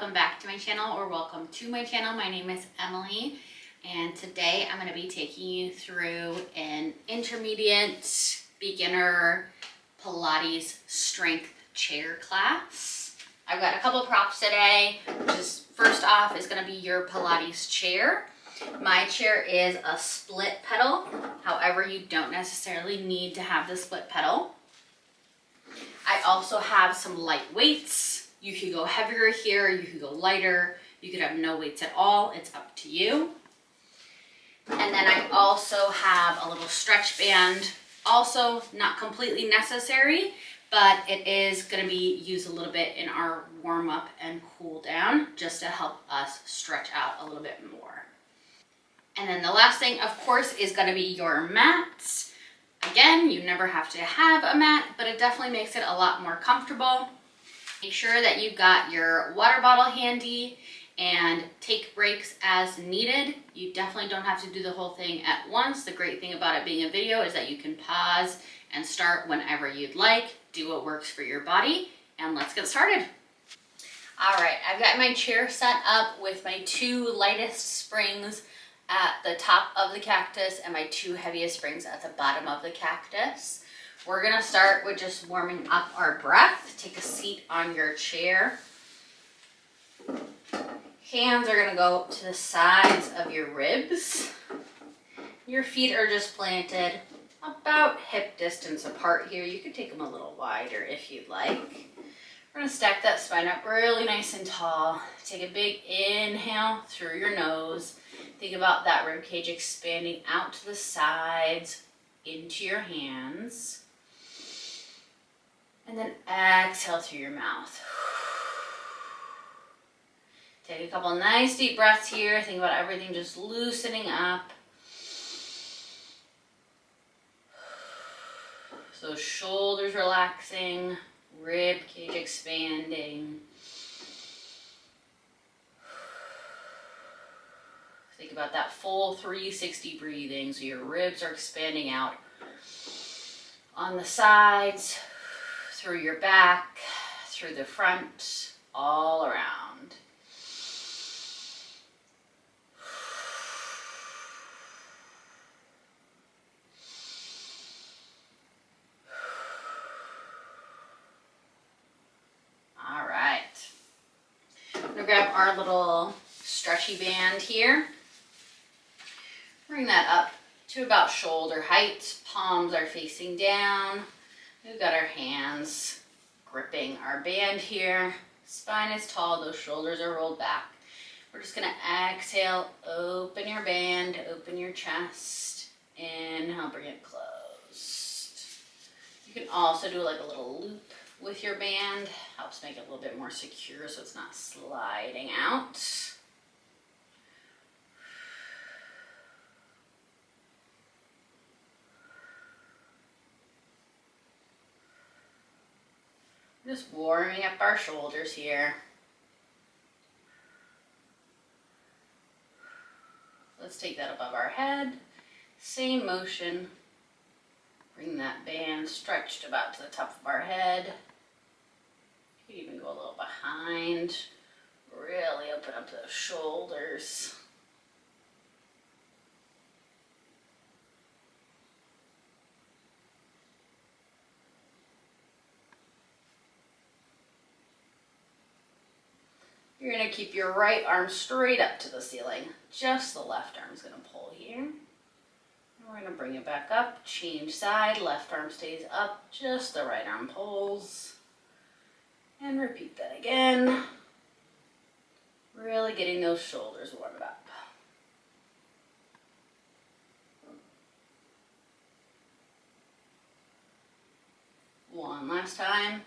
welcome back to my channel, or welcome to my channel. My name is Emily, and today I'm going to be taking you through an intermediate beginner Pilates strength chair class. I've got a couple props today, which is first off is going to be your Pilates chair. My chair is a split pedal. However, you don't necessarily need to have the split pedal. I also have some light weights. You could go heavier here, you could go lighter, you could have no weights at all, it's up to you. And then I also have a little stretch band, also not completely necessary, but it is gonna be used a little bit in our warm up and cool down, just to help us stretch out a little bit more. And then the last thing, of course, is gonna be your mats. Again, you never have to have a mat, but it definitely makes it a lot more comfortable. Make sure that you've got your water bottle handy and take breaks as needed. You definitely don't have to do the whole thing at once. The great thing about it being a video is that you can pause and start whenever you'd like. Do what works for your body, and let's get started. All right, I've got my chair set up with my two lightest springs at the top of the cactus and my two heaviest springs at the bottom of the cactus. We're gonna start with just warming up our breath. Take a seat on your chair. Hands are gonna go to the sides of your ribs. Your feet are just planted about hip distance apart here. You could take them a little wider if you'd like. We're gonna stack that spine up really nice and tall. Take a big inhale through your nose. Think about that rib cage expanding out to the sides, into your hands. And then exhale through your mouth. Take a couple nice deep breaths here. Think about everything just loosening up. So shoulders relaxing, rib cage expanding. Think about that full 360 breathing. So your ribs are expanding out on the sides, through your back, through the front, all around. All right. I'm gonna grab our little stretchy band here. Bring that up to about shoulder height. Palms are facing down. We've got our hands gripping our band here. Spine is tall, those shoulders are rolled back. We're just gonna exhale, open your band, open your chest. Inhale, bring it closed. You can also do like a little loop with your band. Helps make it a little bit more secure so it's not sliding out. Just warming up our shoulders here. Let's take that above our head. Same motion. Bring that band stretched about to the top of our head. You can even go a little behind. Really open up those shoulders. You're gonna keep your right arm straight up to the ceiling. Just the left arm is gonna pull here. And we're gonna bring it back up, change side, left arm stays up, just the right arm pulls. And repeat that again. Really getting those shoulders warmed up. One last time.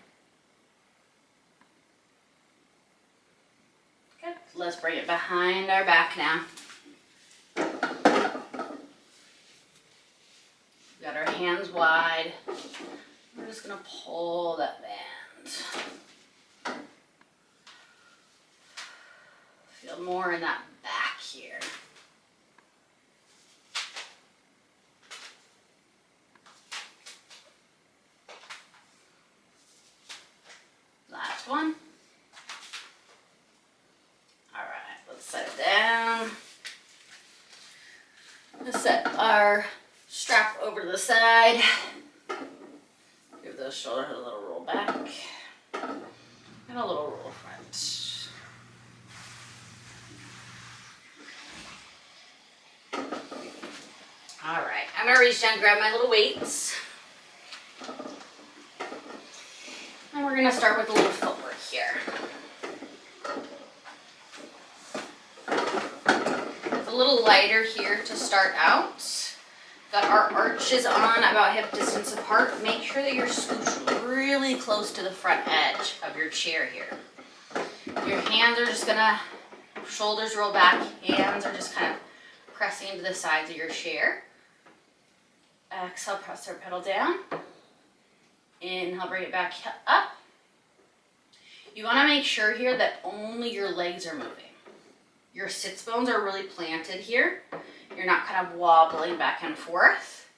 Good. Let's bring it behind our back now. We've got our hands wide. We're just gonna pull that band. Feel more in that back here. Last one. Strap over to the side. Give those shoulders a little roll back and a little roll front. All right, I'm gonna reach down and grab my little weights. And we're gonna start with a little footwork here. It's a little lighter here to start out. Got our arches on about hip distance apart. Make sure that you're scooched really close to the front edge of your chair here. Your hands are just gonna, shoulders roll back, hands are just kind of pressing into the sides of your chair. Exhale, press our pedal down. Inhale, bring it back up. You wanna make sure here that only your legs are moving. Your sits bones are really planted here. You're not kind of wobbling back and forth.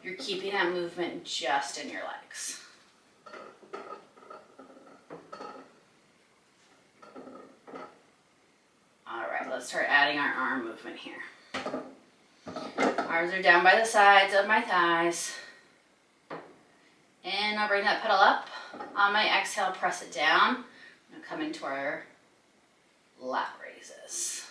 You're keeping that movement just in your legs. All right, let's start adding our arm movement here. Arms are down by the sides of my thighs. And I'll bring that pedal up. On my exhale, press it down. I'm gonna come into our lat raises.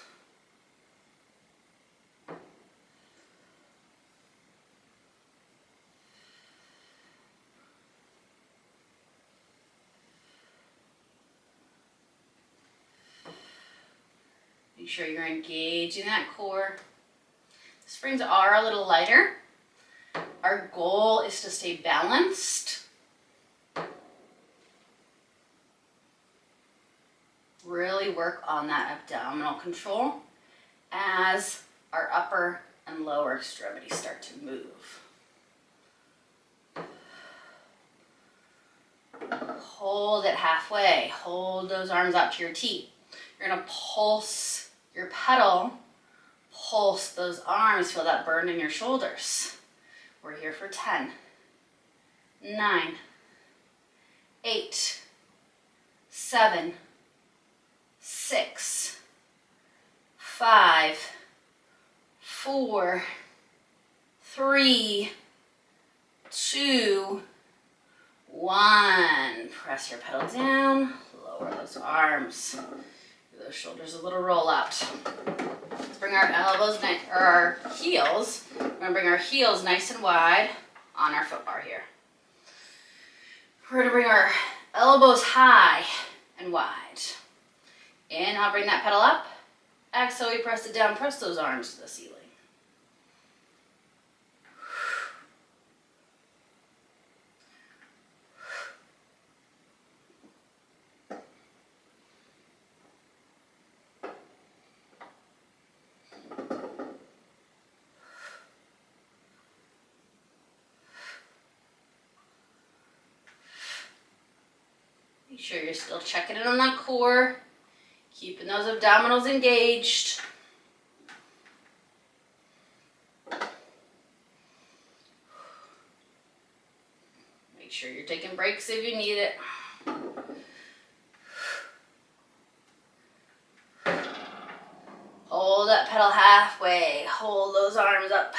Make sure you're engaging that core. The springs are a little lighter. Our goal is to stay balanced. Really work on that abdominal control as our upper and lower extremities start to move. Hold it halfway. Hold those arms out to your teeth. You're gonna pulse your pedal, pulse those arms, feel that burn in your shoulders. We're here for 10, 9, 8, 7, 6, 5, 4, 3, 2, 1. Press your pedal down, lower those arms. Give those shoulders a little roll out. Let's bring our elbows, or our heels. We're gonna bring our heels nice and wide on our foot bar here. We're gonna bring our elbows high and wide. Inhale, bring that pedal up. Exhale, we press it down, press those arms to the ceiling. Make sure you're still checking in on that core, keeping those abdominals engaged. Make sure you're taking breaks if you need it. Hold that pedal halfway. Hold those arms up.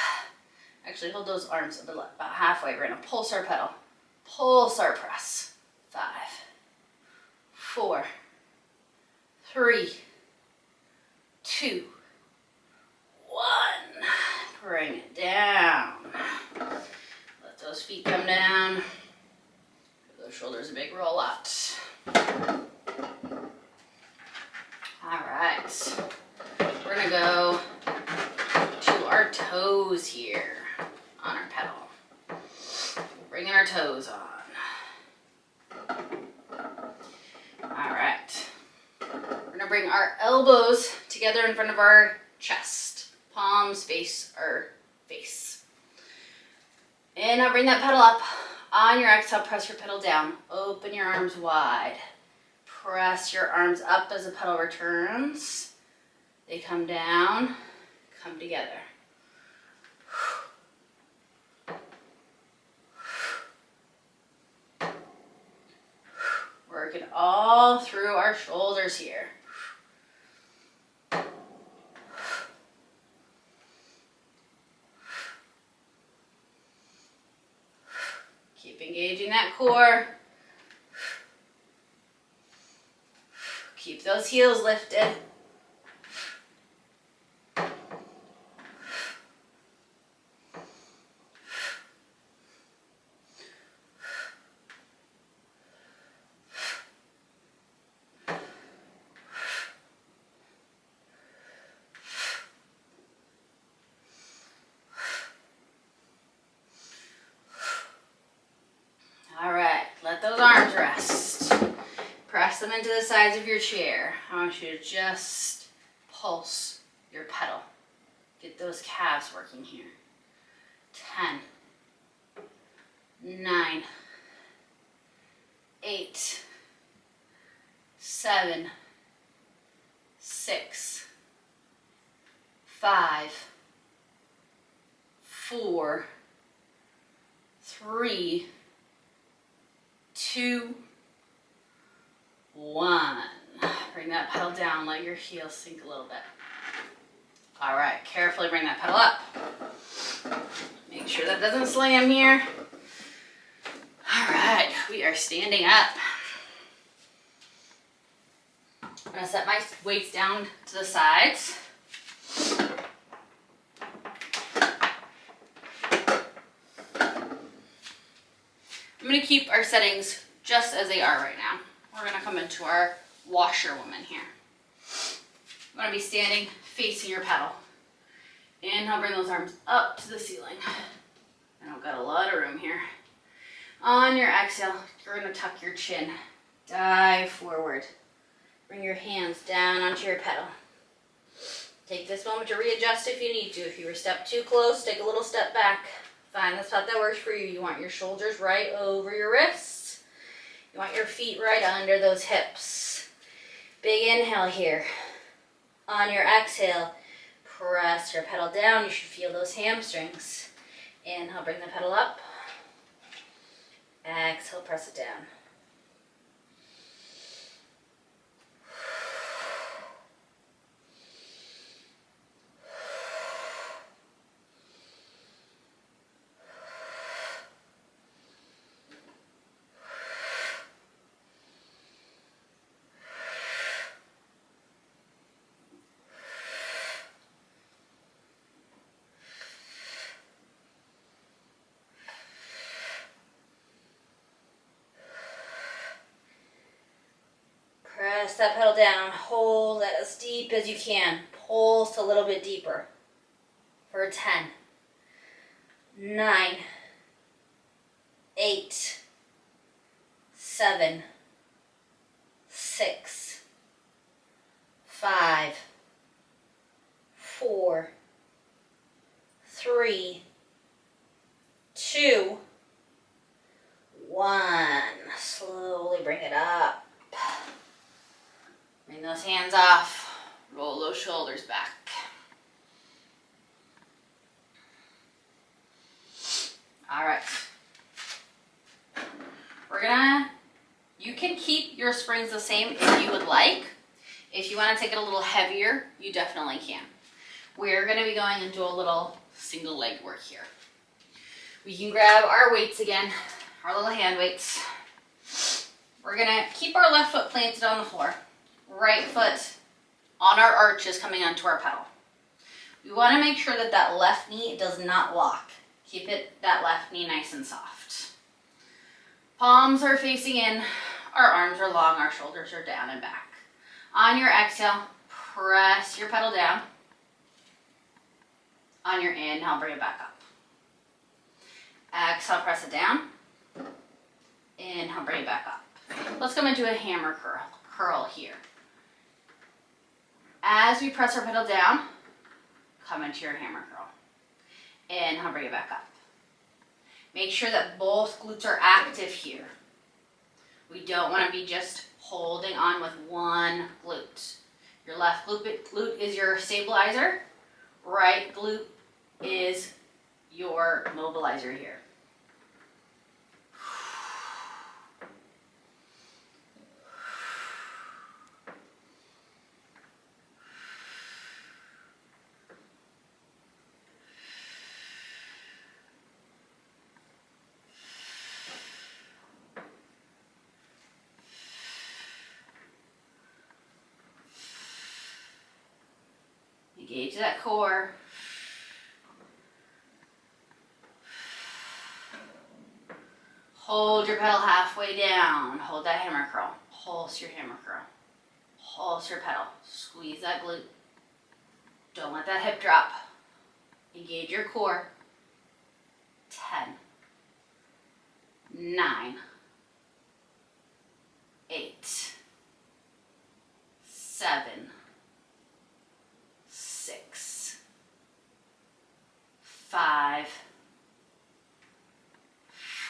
Actually, hold those arms about halfway. We're gonna pulse our pedal. Pulse our press. 5, 4, 3, 2, 1. Bring it down. Let those feet come down. Give those shoulders a big roll out. All right. We're gonna go to our toes here on our pedal. Bringing our toes on. All right. We're gonna bring our elbows together in front of our chest. Palms face our face. And now bring that pedal up. On your exhale, press your pedal down. Open your arms wide. Press your arms up as the pedal returns. They come down, come together. Working all through our shoulders here. Engaging that core. Keep those heels lifted. All right, let those arms rest. Press them into the sides of your chair. I want you to just pulse your pedal. Get those calves working here. 10, 9, 8, 7, 6, 5, 4, 3, 2, 1. Bring that pedal down, let your heels sink a little bit. All right, carefully bring that pedal up. Make sure that doesn't slam here. All right, we are standing up. I'm gonna set my weights down to the sides. I'm gonna keep our settings just as they are right now. We're gonna come into our washerwoman here. I'm gonna be standing facing your pedal. Inhale, bring those arms up to the ceiling. I don't got a lot of room here. On your exhale, you're gonna tuck your chin. Dive forward. Bring your hands down onto your pedal. Take this moment to readjust if you need to. If you were step too close, take a little step back. Find the spot that works for you. You want your shoulders right over your wrists. You want your feet right under those hips. Big inhale here. On your exhale, press your pedal down. You should feel those hamstrings. Inhale, bring the pedal up. Exhale, press it down. Press that pedal down. Hold that as deep as you can. Pulse a little bit deeper. For 10, 9, 8, 7, 6, 5, 4, 3, 2, 1. Slowly bring it up. Bring those hands off. Roll those shoulders back. All right. You can keep your springs the same if you would like. If you want to take it a little heavier, you definitely can. We're going to be going into a little single leg work here. We can grab our weights again, our little hand weights. We're going to keep our left foot planted on the floor. Right foot on our arches coming onto our pedal. We want to make sure that that left knee does not lock. Keep that left knee nice and soft. Palms are facing in, our arms are long, our shoulders are down and back. On your exhale, press your pedal down. On your inhale, bring it back up. Exhale, press it down. Inhale, bring it back up. Let's come into a hammer curl here. As we press our pedal down, come into your hammer curl. Inhale, bring it back up. Make sure that both glutes are active here. We don't want to be just holding on with one glute. Your left glute is your stabilizer. Right glute is your mobilizer here. Engage that core. Hold your pedal halfway down. Hold that hammer curl. Pulse your hammer curl. Pulse your pedal. Squeeze that glute. Don't let that hip drop. Engage your core. 10, 9, 8, 7, 6, 5,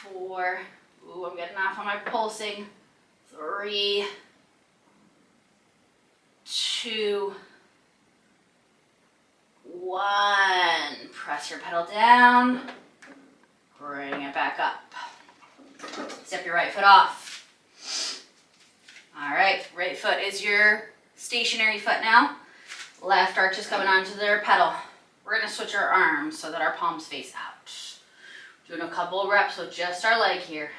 4, ooh, I'm getting off on my pulsing, 3, 2, 1. Press your pedal down, bring it back up. Step your right foot off. All right, right foot is your stationary foot now. Left arch is coming onto their pedal. We're gonna switch our arms so that our palms face out. Doing a couple of reps with just our leg here.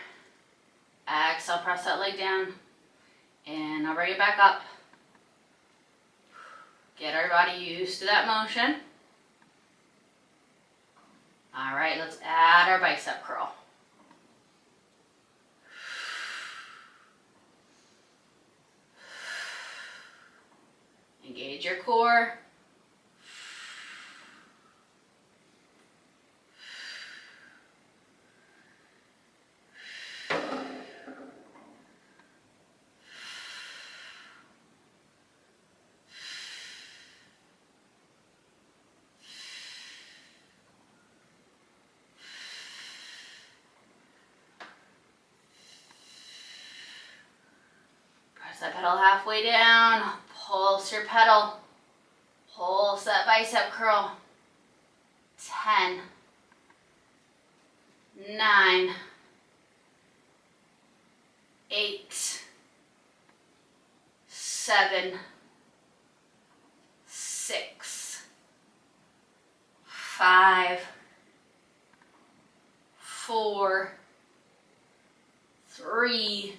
Exhale, press that leg down. And I'll bring it back up. Get our body used to that motion. All right, let's add our bicep curl. Engage your core. Press that pedal halfway down. Pulse your pedal. Pulse that bicep curl. 10, 9, 8, 7, 6, 5, 4, 3,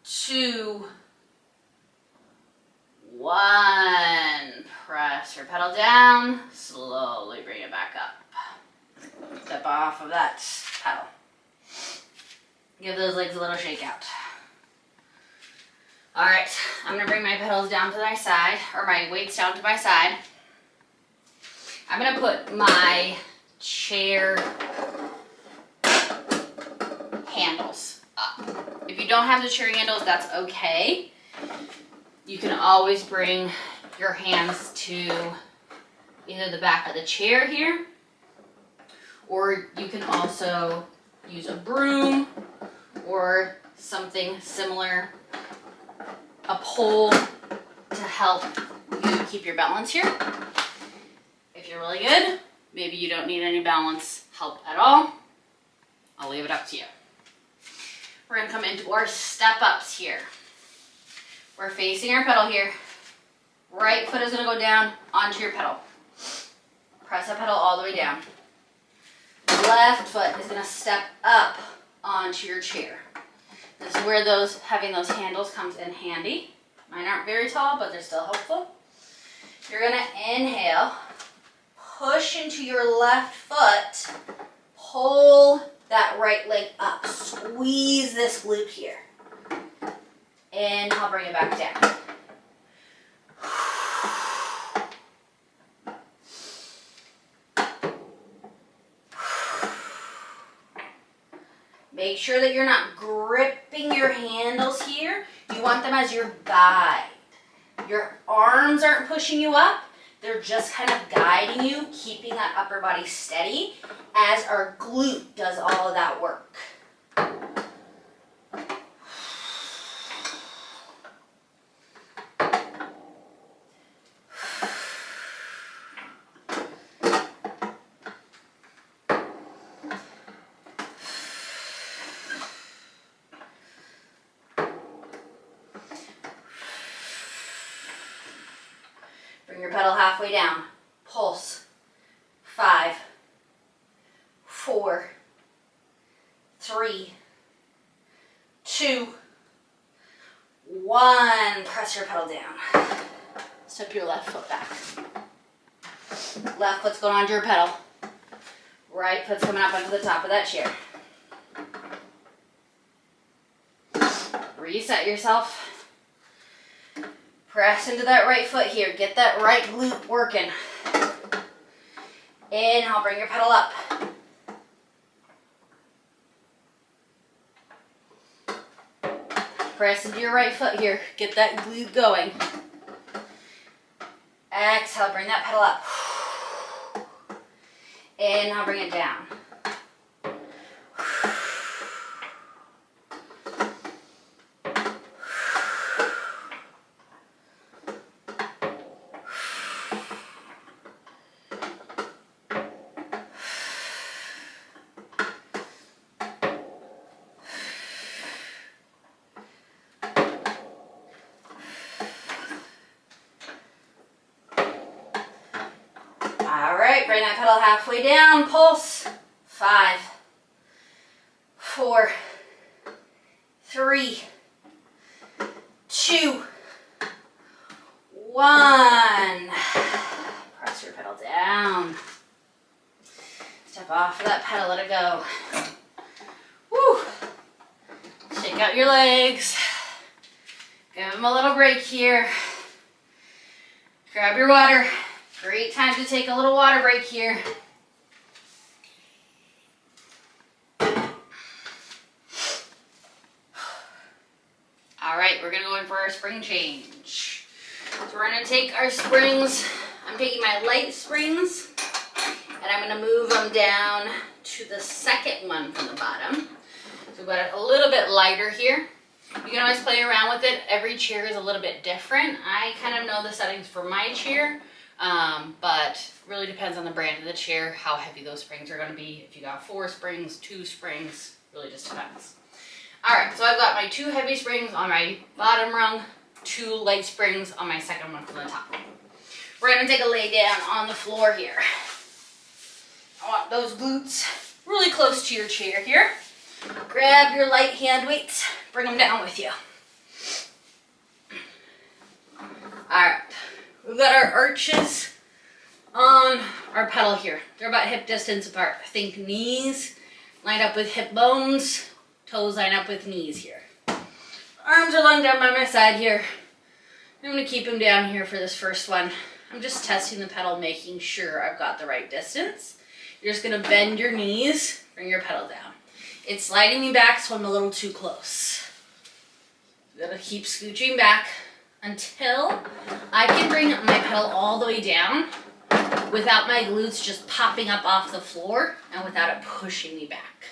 2, 1. Press your pedal down, slowly bring it back up. Step off of that pedal. Give those legs a little shake out. All right, I'm gonna bring my pedals down to my side, or my weights down to my side. I'm gonna put my chair handles up. If you don't have the chair handles, that's okay. You can always bring your hands to either the back of the chair here, or you can also use a broom or something similar, a pole, to help you keep your balance here. If you're really good, maybe you don't need any balance help at all. I'll leave it up to you. We're gonna come into our step ups here. We're facing our pedal here. Right foot is gonna go down onto your pedal. Press that pedal all the way down. Left foot is gonna step up onto your chair. This is where having those handles comes in handy. Mine aren't very tall, but they're still helpful. You're gonna inhale, push into your left foot, pull that right leg up, squeeze this glute here. Inhale, bring it back down. Make sure that you're not gripping your handles here. You want them as your guide. Your arms aren't pushing you up. They're just kind of guiding you, keeping that upper body steady as our glute does all of that work. Bring your pedal halfway down. Pulse. 5, 4, 3, 2, 1. Press your pedal down. Step your left foot back. Left foot's going onto your pedal. Right foot's coming up onto the top of that chair. Reset yourself. Press into that right foot here. Get that right glute working. Inhale, bring your pedal up. Press into your right foot here. Get that glute going. Exhale, bring that pedal up. Inhale, bring it down. Bring that pedal halfway down, pulse. 5, 4, 3, 2, 1. Press your pedal down. Step off of that pedal, let it go. Woo! Shake out your legs. Give them a little break here. Grab your water. Great time to take a little water break here. All right, we're gonna go in for our spring change. So we're gonna take our springs. I'm taking my light springs and I'm gonna move them down to the second one from the bottom. So we've got it a little bit lighter here. You can always play around with it. Every chair is a little bit different. I kind of know the settings for my chair. But really depends on the brand of the chair, how heavy those springs are going to be. If you got 4 springs, 2 springs, really just depends. All right, so I've got my 2 heavy springs on my bottom rung, 2 light springs on my second one from the top. We're going to take a lay down on the floor here. I want those glutes really close to your chair here. Grab your light hand weights, bring them down with you. All right. We've got our arches on our pedal here. They're about hip distance apart. Think knees line up with hip bones, toes line up with knees here. Arms are long down by my side here. I'm going to keep them down here for this first one. I'm just testing the pedal, making sure I've got the right distance. You're just going to bend your knees, bring your pedal down. It's sliding me back, so I'm a little too close. I'm going to keep scooching back until I can bring my pedal all the way down without my glutes just popping up off the floor and without it pushing me back.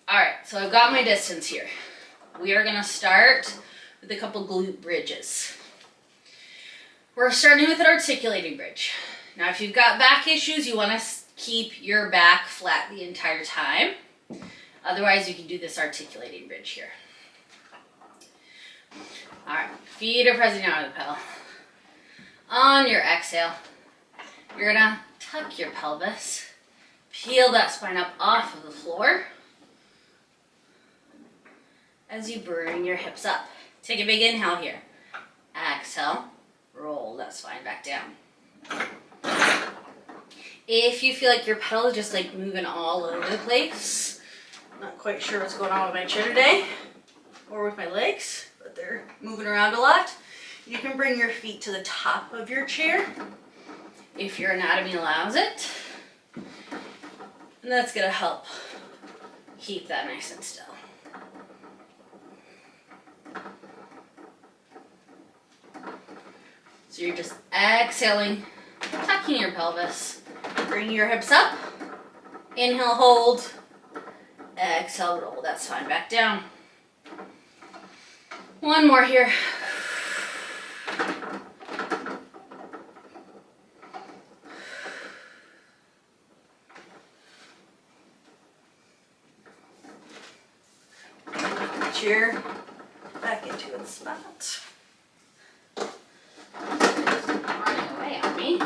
All right, so I've got my distance here. We are gonna start with a couple glute bridges. We're starting with an articulating bridge. Now, if you've got back issues, you wanna keep your back flat the entire time. Otherwise, you can do this articulating bridge here. All right, feet are pressing down on the pedal. On your exhale, you're gonna tuck your pelvis, peel that spine up off of the floor as you bring your hips up. Take a big inhale here. Exhale, roll that spine back down. If you feel like your pedal is just like moving all over the place, not quite sure what's going on with my chair today or with my legs, but they're moving around a lot. You can bring your feet to the top of your chair if your anatomy allows it. And that's gonna help keep that nice and still. So you're just exhaling, tucking your pelvis, bringing your hips up, inhale, hold, exhale, roll that spine back down. One more here. Chair back into its spot. Running away on me.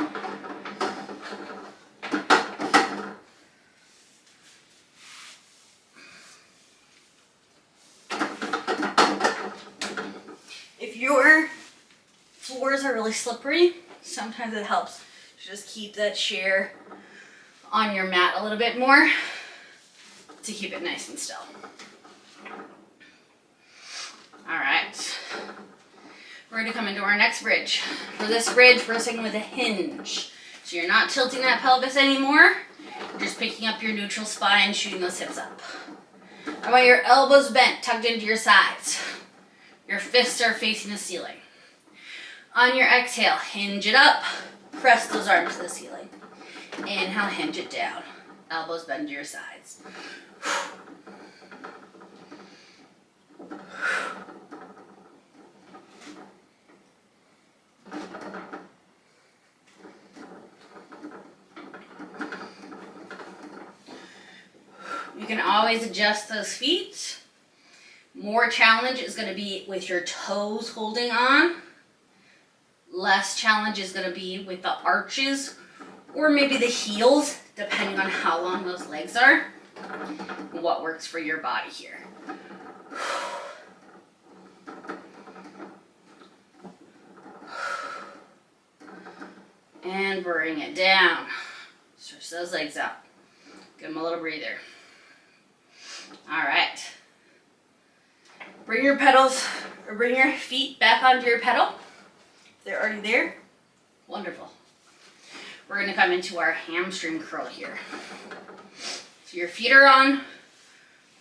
If your floors are really slippery, sometimes it helps to just keep that chair on your mat a little bit more to keep it nice and still. All right, we're going to come into our next bridge. For this bridge, we're sticking with a hinge. So you're not tilting that pelvis anymore. You're just picking up your neutral spine, shooting those hips up. I want your elbows bent, tucked into your sides. Your fists are facing the ceiling. On your exhale, hinge it up, press those arms to the ceiling. Inhale, hinge it down. Elbows bend to your sides. You can always adjust those feet. More challenge is going to be with your toes holding on. Less challenge is going to be with the arches or maybe the heels, depending on how long those legs are and what works for your body here. And bring it down. Stretch those legs out. Give them a little breather. All right. Bring your pedals, or bring your feet back onto your pedal. If they're already there, wonderful. We're going to come into our hamstring curl here. So your feet are on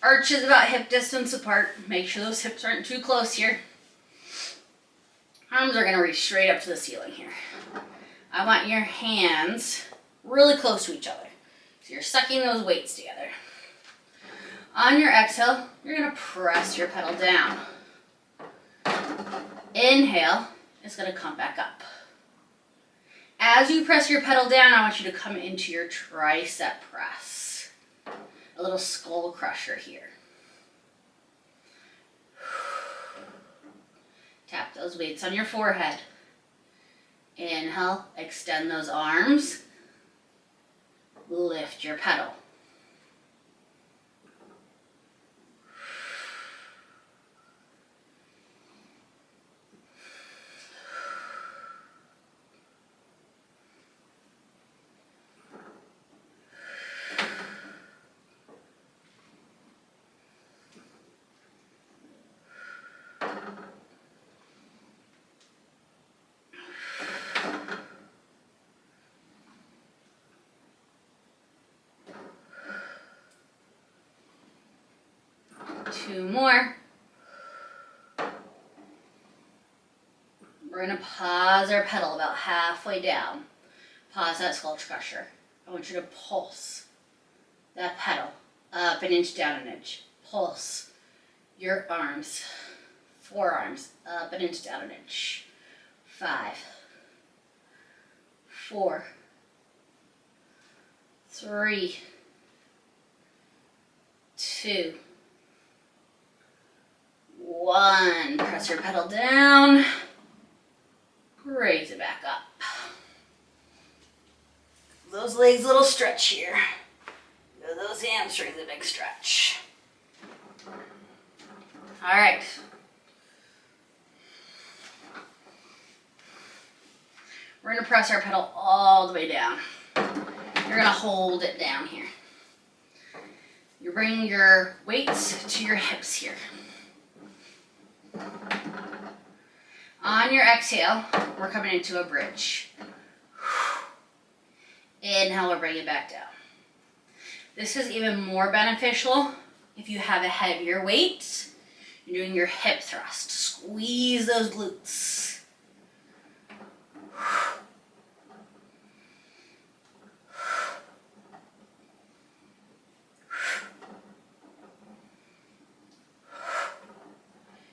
arches about hip distance apart. Make sure those hips aren't too close here. Arms are going to reach straight up to the ceiling here. I want your hands really close to each other. So you're sucking those weights together. On your exhale, you're going to press your pedal down. Inhale, it's going to come back up. As you press your pedal down, I want you to come into your tricep press. A little skull crusher here. Tap those weights on your forehead. Inhale, extend those arms. Lift your pedal. Two more. We're going to pause our pedal about halfway down. Pause that skull crusher. I want you to pulse that pedal up an inch, down an inch. Pulse your arms, forearms, up an inch, down an inch. 5, 4, 3, 2, 1. Press your pedal down. Raise it back up. Those legs a little stretch here. Give those hamstrings a big stretch. All right. We're going to press our pedal all the way down. You're going to hold it down here. You bring your weights to your hips here. On your exhale, we're coming into a bridge. Inhale, we'll bring it back down. This is even more beneficial if you have a heavier weight. You're doing your hip thrust. Squeeze those glutes.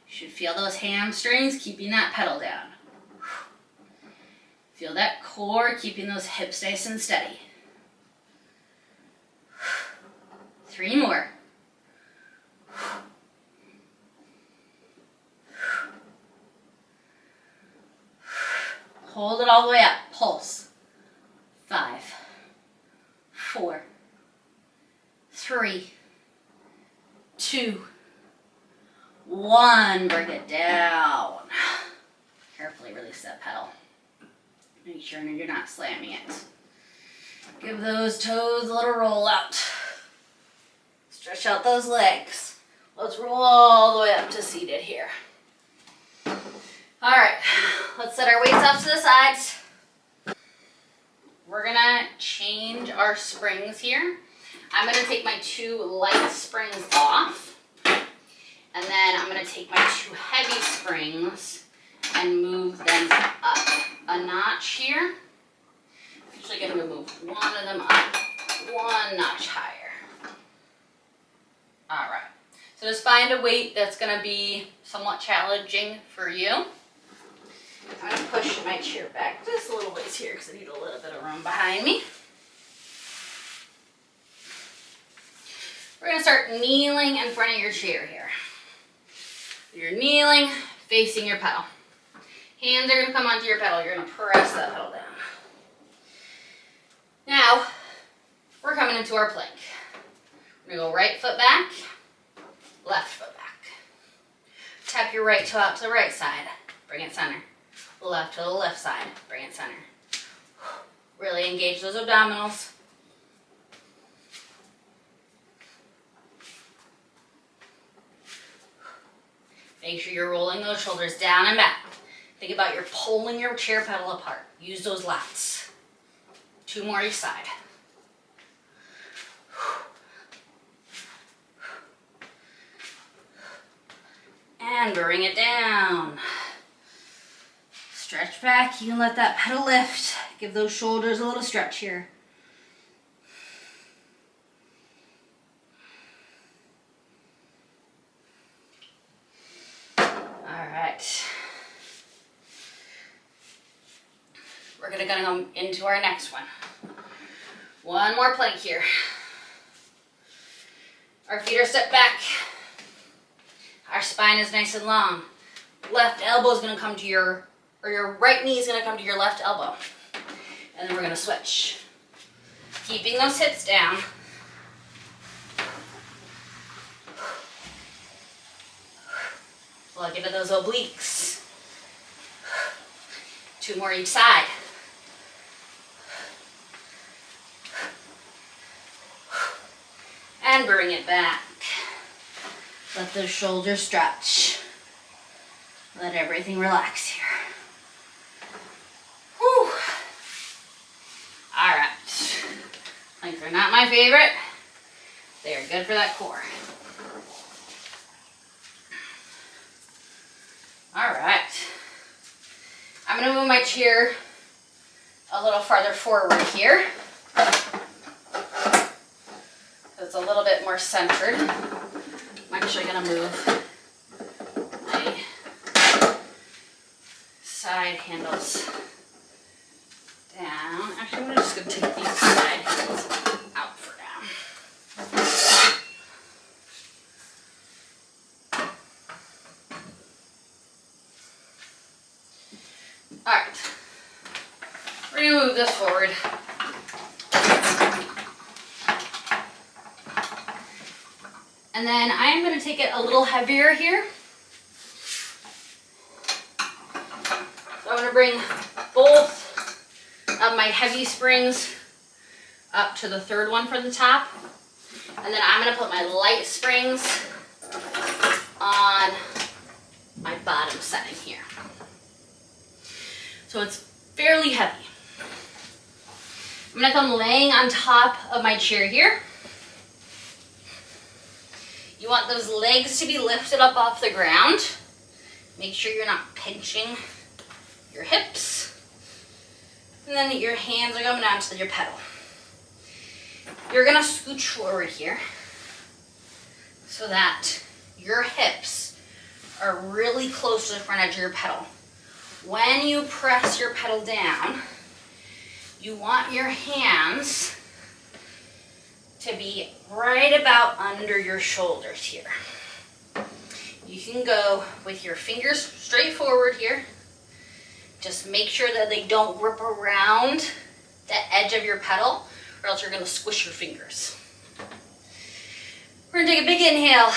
You should feel those hamstrings keeping that pedal down. Feel that core keeping those hips nice and steady. 3 more. Hold it all the way up. Pulse. 5, 4, 3, 2, 1. Bring it down. Carefully release that pedal. Make sure you're not slamming it. Give those toes a little roll out. Stretch out those legs. Let's roll all the way up to seated here. All right, let's set our weights off to the sides. We're gonna change our springs here. I'm gonna take my 2 light springs off, and then I'm gonna take my 2 heavy springs and move them up a notch here. I'm actually gonna move one of them up 1 notch higher. All right, so just find a weight that's gonna be somewhat challenging for you. I'm going to push my chair back just a little ways here because I need a little bit of room behind me. We're going to start kneeling in front of your chair here. You're kneeling, facing your pedal. Hands are going to come onto your pedal. You're going to press that pedal down. Now, we're coming into our plank. We're going to go right foot back, left foot back. Tap your right toe out to the right side. Bring it center. Left to the left side, bring it center. Really engage those abdominals. Make sure you're rolling those shoulders down and back. Think about you're pulling your chair pedal apart. Use those lats. 2 more each side. And bring it down. Stretch back, you can let that pedal lift. Give those shoulders a little stretch here. All right. We're gonna go into our next one. One more plank here. Our feet are stepped back. Our spine is nice and long. Left elbow is gonna come to your right knee is going to come to your left elbow. And then we're going to switch. Keeping those hips down. Plug into those obliques. 2 more each side. And bring it back. Let those shoulders stretch. Let everything relax here. Whew. All right. Planks are not my favorite. They are good for that core. All right. I'm going to move my chair a little farther forward here. It's a little bit more centered. I'm actually going to move my side handles down. Actually, I'm just going to take these side handles out for now. All right. We're going to move this forward. And then I'm going to take it a little heavier here. So I'm going to bring both of my heavy springs up to the 3rd one from the top. And then I'm going to put my light springs on my bottom setting here. So it's fairly heavy. I'm going to come laying on top of my chair here. You want those legs to be lifted up off the ground. Make sure you're not pinching your hips. And then your hands are coming down to your pedal. You're gonna scooch forward here so that your hips are really close to the front edge of your pedal. When you press your pedal down, you want your hands to be right about under your shoulders here. You can go with your fingers straight forward here. Just make sure that they don't grip around the edge of your pedal, or else you're gonna squish your fingers. We're gonna take a big inhale.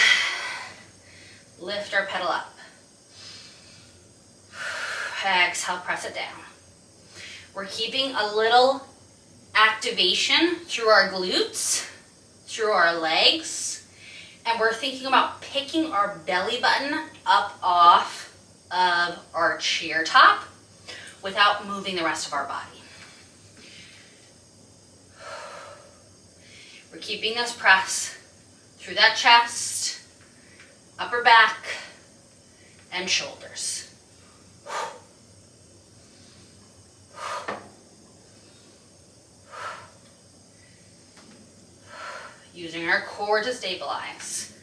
Lift our pedal up. Exhale, press it down. We're keeping a little activation through our glutes, through our legs, and we're thinking about picking our belly button up off of our chair top without moving the rest of our body. We're keeping this press through that chest, upper back, and shoulders. Using our core to stabilize.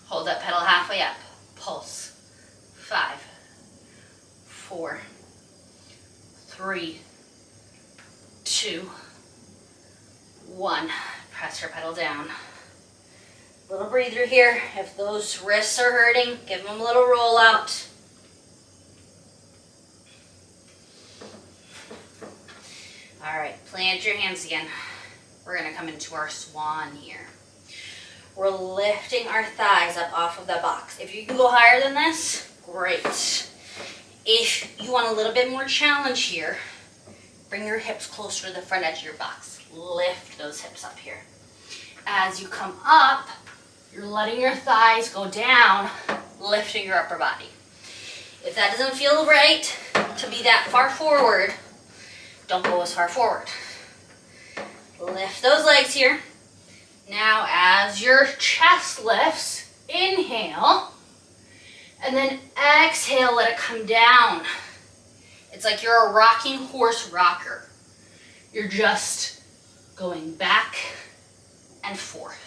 Hold that pedal halfway up. Pulse. 5, 4, 3, 2, 1. Press your pedal down. Little breather here. If those wrists are hurting, give them a little roll out. All right, plant your hands again. We're gonna come into our swan here. We're lifting our thighs up off of the box. If you can go higher than this, great. If you want a little bit more challenge here, bring your hips closer to the front edge of your box. Lift those hips up here. As you come up, you're letting your thighs go down, lifting your upper body. If that doesn't feel right to be that far forward, don't go as far forward. Lift those legs here. Now as your chest lifts, inhale, and then exhale, let it come down. It's like you're a rocking horse rocker. You're just going back and forth.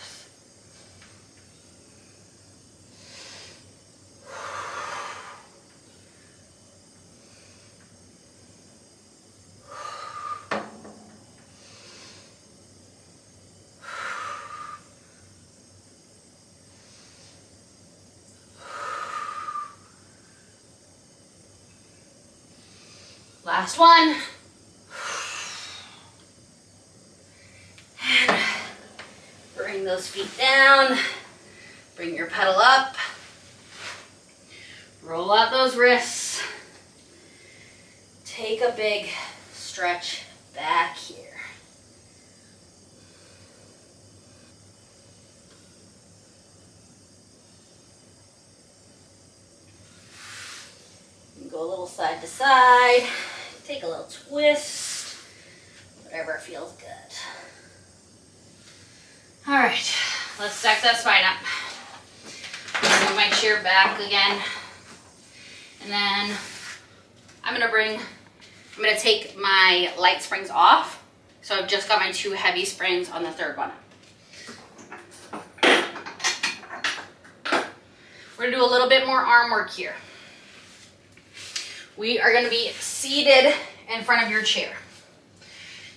Last one. And bring those feet down. Bring your pedal up. Roll out those wrists. Take a big stretch back here. Go a little side to side. Take a little twist, whatever feels good. All right, let's stack that spine up. Move my chair back again. And then I'm gonna take my light springs off. So I've just got my 2 heavy springs on the 3rd one. We're gonna do a little bit more arm work here. We are gonna be seated in front of your chair.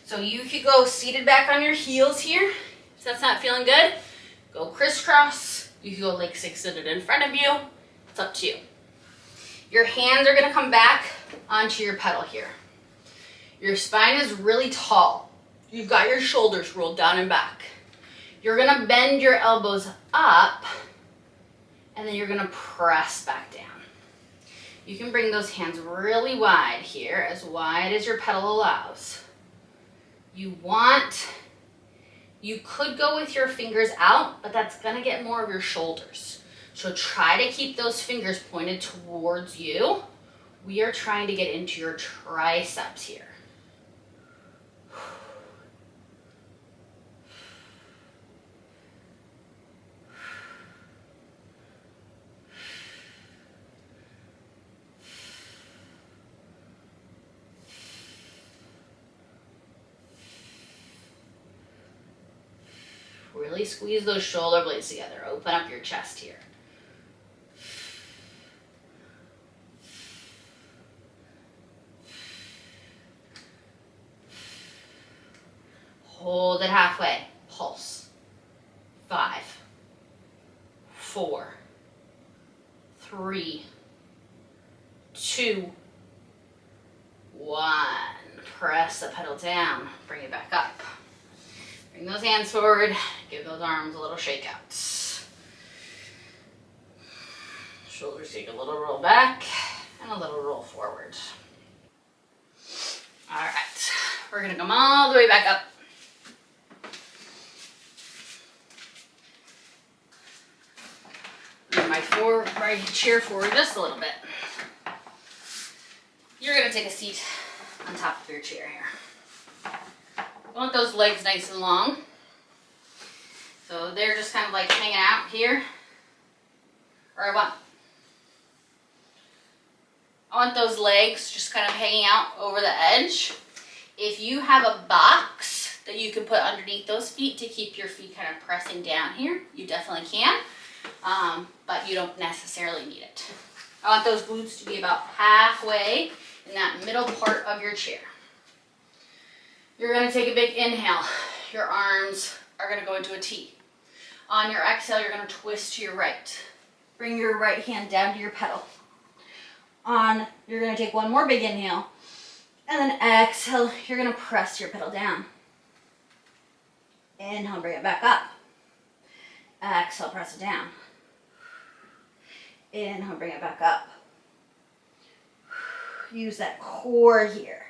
So you could go seated back on your heels here. If that's not feeling good, go crisscross. You could go like 6-seated in front of you. It's up to you. Your hands are gonna come back onto your pedal here. Your spine is really tall. You've got your shoulders rolled down and back. You're gonna bend your elbows up, and then you're gonna press back down. You can bring those hands really wide here, as wide as your pedal allows. You could go with your fingers out, but that's gonna get more of your shoulders. So try to keep those fingers pointed towards you. We are trying to get into your triceps here. Really squeeze those shoulder blades together. Open up your chest here. Hold it halfway. Pulse. 5, 2, 1. Press the pedal down, bring it back up. Bring those hands forward, give those arms a little shake out. Shoulders take a little roll back and a little roll forward. All right, we're gonna come all the way back up. Move my chair forward just a little bit. You're gonna take a seat on top of your chair here. You want those legs nice and long. So they're just kind of like hanging out here. Or I want those legs just kind of hanging out over the edge. If you have a box that you can put underneath those feet to keep your feet kind of pressing down here, you definitely can, but you don't necessarily need it. I want those glutes to be about halfway in that middle part of your chair. You're gonna take a big inhale. Your arms are gonna go into a T. On your exhale, you're gonna twist to your right. Bring your right hand down to your pedal. You're gonna take one more big inhale, and then exhale, you're gonna press your pedal down. Inhale, bring it back up. Exhale, press it down. Inhale, bring it back up. Use that core here.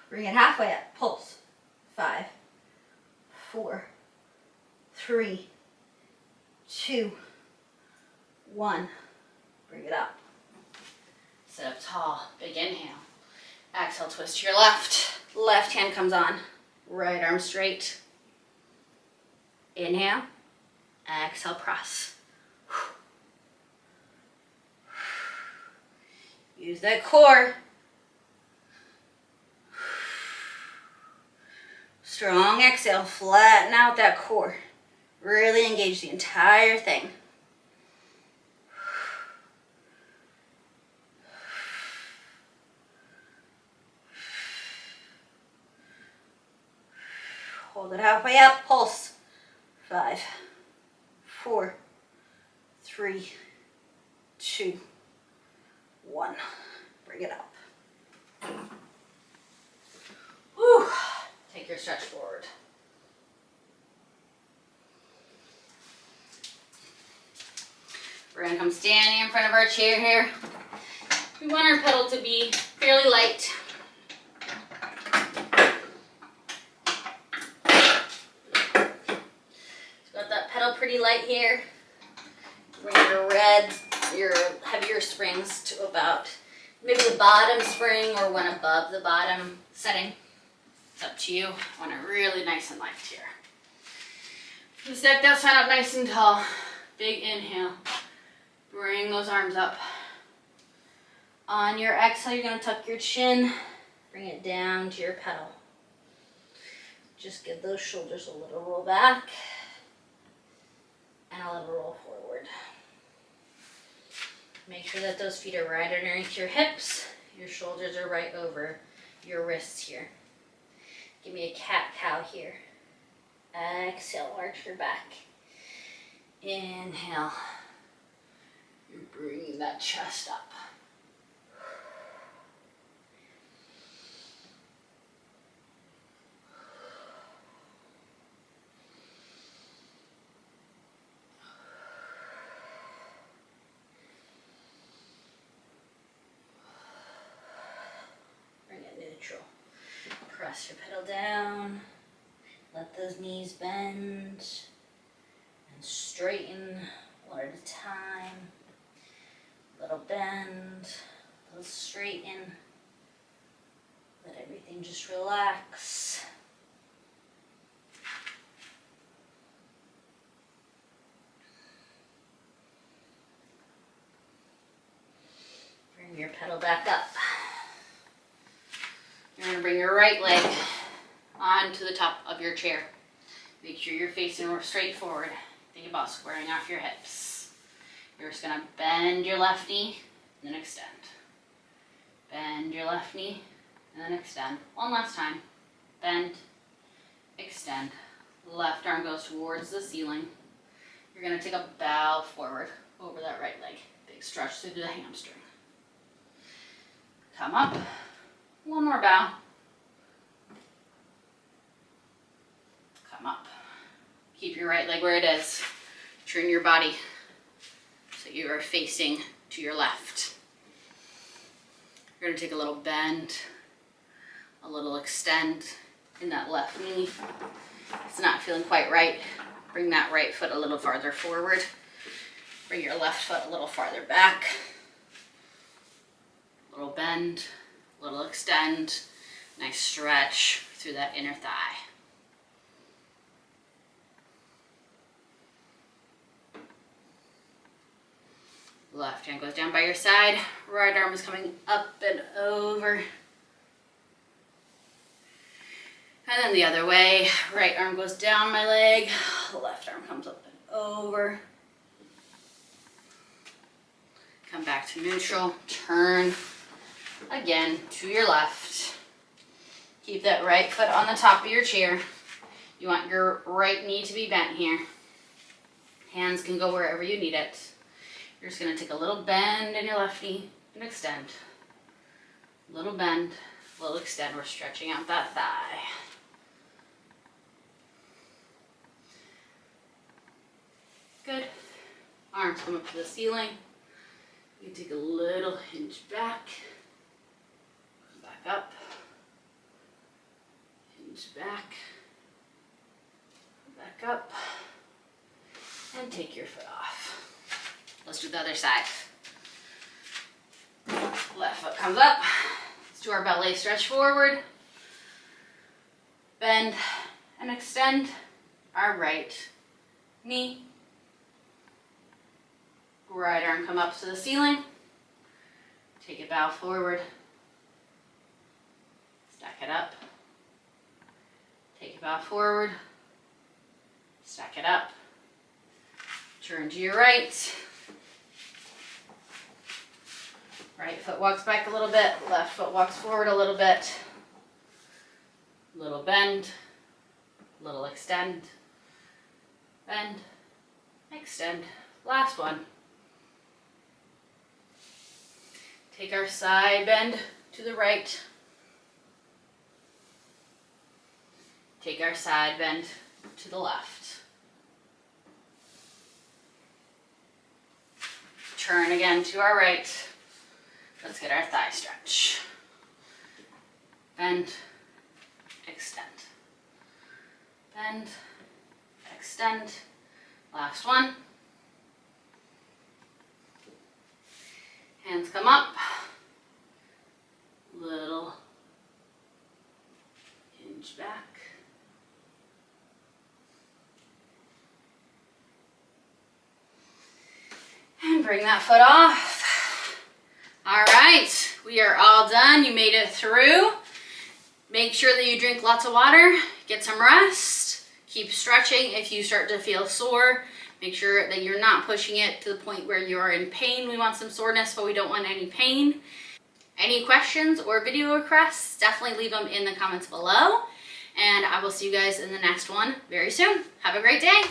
Bring it halfway up. Pulse. 5, 4, 3, 2, 1. Bring it up. Sit up tall. Big inhale. Exhale, twist to your left. Left hand comes on. Right arm straight. Inhale. Exhale, press. Use that core. Strong exhale, flatten out that core. Really engage the entire thing. Hold it halfway up, pulse. 5, 4, 3, 2, 1. Bring it up. Whew. Take your stretch forward. We're gonna come standing in front of our chair here. We want our pedal to be fairly light. Got that pedal pretty light here. Bring your heavier springs to about maybe the bottom spring or one above the bottom setting. It's up to you. I want it really nice and light here. Just stack that side up nice and tall. Big inhale. Bring those arms up. On your exhale, you're going to tuck your chin. Bring it down to your pedal. Just give those shoulders a little roll back and a little roll forward. Make sure that those feet are right underneath your hips. Your shoulders are right over your wrists here. Give me a cat-cow here. Exhale, arch your back. Inhale. You're bringing that chest up. Bring it neutral. Press your pedal down. Let those knees bend and straighten one at a time. Little bend, little straighten. Let everything just relax. Bring your pedal back up. You're going to bring your right leg onto the top of your chair. Make sure you're facing straight forward. Think about squaring off your hips. You're just going to bend your left knee and then extend. Bend your left knee and then extend. One last time. Bend, extend. Left arm goes towards the ceiling. You're gonna take a bow forward over that right leg. Big stretch through the hamstring. Come up. One more bow. Come up. Keep your right leg where it is. Turn your body so you are facing to your left. You're gonna take a little bend, a little extend in that left knee. It's not feeling quite right. Bring that right foot a little farther forward. Bring your left foot a little farther back. A little bend, a little extend. Nice stretch through that inner thigh. Left hand goes down by your side. Right arm is coming up and over. And then the other way. Right arm goes down my leg. Left arm comes up and over. Come back to neutral. Turn again to your left. Keep that right foot on the top of your chair. You want your right knee to be bent here. Hands can go wherever you need it. You're just gonna take a little bend in your left knee and extend. Little bend, little extend. We're stretching out that thigh. Good. Arms come up to the ceiling. You can take a little hinge back. Back up. Hinge back. Back up. And take your foot off. Let's do the other side. Left foot comes up. Let's do our ballet stretch forward. Bend and extend our right knee. Right arm come up to the ceiling. Take a bow forward. Stack it up. Take a bow forward. Stack it up. Turn to your right. Right foot walks back a little bit. Left foot walks forward a little bit. Little bend. Little extend. Bend. Extend. Last one. Take our side bend to the right. Take our side bend to the left. Turn again to our right. Let's get our thigh stretch. Bend, extend. Bend, extend. Last one. Hands come up. Little hinge back. And bring that foot off. All right, we are all done. You made it through. Make sure that you drink lots of water, get some rest, keep stretching. If you start to feel sore, make sure that you're not pushing it to the point where you are in pain. We want some soreness, but we don't want any pain. Any questions or video requests, definitely leave them in the comments below. And I will see you guys in the next one very soon. Have a great day.